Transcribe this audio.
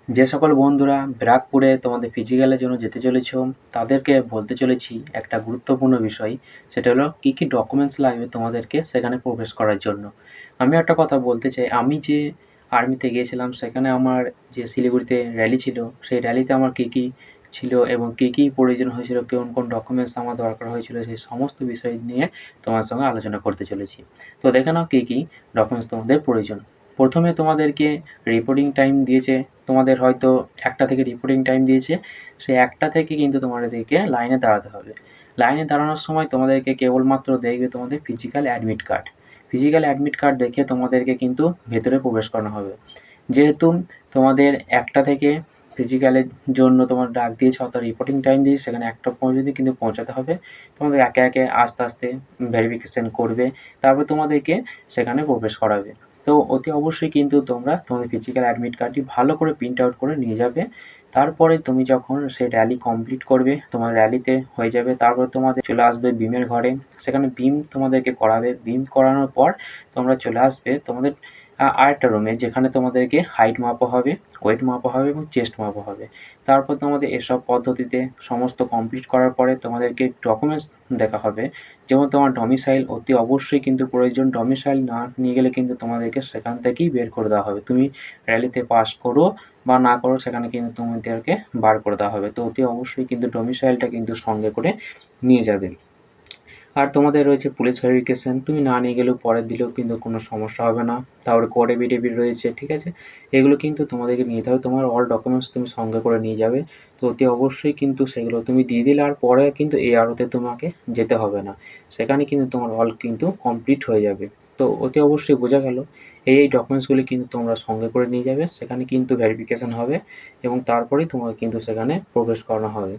যে সকল বন্ধুরা ব্যারাকপুরে তোমাদের ফিজিক্যালের জন্য যেতে চলেছ তাদেরকে বলতে চলেছি একটা গুরুত্বপূর্ণ বিষয়, সেটা হলো কী কী ডকুমেন্টস লাগবে তোমাদেরকে সেখানে প্রবেশ করার জন্য। আমি একটা কথা বলতে চাই, আমি যে আর্মিতে গিয়েছিলাম সেখানে আমার যে শিলিগুড়িতে র্যালি ছিল, সেই র্যালিতে আমার কী কী ছিল এবং কী কী প্রয়োজন হয়েছিল, কোন কোন ডকুমেন্টস আমার দরকার হয়েছিল, সেই সমস্ত বিষয় নিয়ে তোমার সঙ্গে আলোচনা করতে চলেছি। তো দেখে নাও কী কী ডকুমেন্টস তোমাদের প্রয়োজন। প্রথমে তোমাদেরকে রিপোর্টিং টাইম দিয়েছে, তোমাদের হয়তো 1টা থেকে রিপোর্টিং টাইম দিয়েছে, সেই 1টা থেকে কিন্তু তোমাদেরকে লাইনে দাঁড়াতে হবে। লাইনে দাঁড়ানোর সময় তোমাদেরকে কেবলমাত্র দেখবে তোমাদের physical admit card. Physical admit card দেখে তোমাদেরকে কিন্তু ভেতরে প্রবেশ করানো হবে। যেহেতু তোমাদের 1টা থেকে ফিজিক্যালের জন্য তোমার ডাক দিয়েছে, অর্থাৎ রিপোর্টিং টাইম দিয়েছে, সেখানে 1টা পর্যন্ত কিন্তু পৌঁছাতে হবে। তোমাদের একে একে আস্তে আস্তে ভেরিফিকেশন করবে, তারপর তোমাদেরকে সেখানে প্রবেশ করাবে। তো অতি অবশ্যই কিন্তু তোমরা তোমাদের ফিজিক্যাল অ্যাডমিট কার্ডটি ভালো করে প্রিন্ট আউট করে নিয়ে যাবে। তারপরে তুমি যখন সেই র্যালি কমপ্লিট করবে, তোমার র্যালিতে হয়ে যাবে, তারপর তোমাদের চলে আসবে বিমের ঘরে। সেখানে বিম তোমাদেরকে করাবে। বিম করানোর পর তোমরা চলে আসবে তোমাদের আরেকটা রুমে, যেখানে তোমাদেরকে হাইট মাপা হবে, ওয়েট মাপা হবে এবং চেস্ট মাপা হবে। তারপর তোমাদের এসব পদ্ধতিতে সমস্ত কমপ্লিট করার পরে তোমাদেরকে ডকুমেন্টস দেখা হবে। যেমন তোমার ডমিসাইল অতি অবশ্যই কিন্তু প্রয়োজন। ডমিসাইল না নিয়ে গেলে কিন্তু তোমাদেরকে সেখান থেকেই বের করে দেওয়া হবে। তুমি র্যালিতে পাস করো বা না করো, সেখানে কিন্তু তোমাদেরকে বার করে দেওয়া হবে। তো অতি অবশ্যই কিন্তু ডমিসাইলটা কিন্তু সঙ্গে করে নিয়ে যাবে। আর তোমাদের রয়েছে পুলিশ ভেরিফিকেশন, তুমি না নিয়ে গেলেও পরে দিলেও কিন্তু কোনো সমস্যা হবে না। তারপরে কোড এফিডেভিট রয়েছে, ঠিক আছে? এগুলো কিন্তু তোমাদেরকে নিতে হবে। তোমার অল ডকুমেন্টস তুমি সঙ্গে করে নিয়ে যাবে। তো অতি অবশ্যই কিন্তু সেগুলো তুমি দিয়ে দিলে আর পরে কিন্তু এআরওতে তোমাকে যেতে হবে না। সেখানে কিন্তু তোমার অল কিন্তু কমপ্লিট হয়ে যাবে। তো অতি অবশ্যই বোঝা গেল, এই ডকুমেন্টসগুলি কিন্তু তোমরা সঙ্গে করে নিয়ে যাবে। সেখানে কিন্তু ভেরিফিকেশন হবে এবং তারপরেই তোমাকে কিন্তু সেখানে প্রবেশ করানো হবে।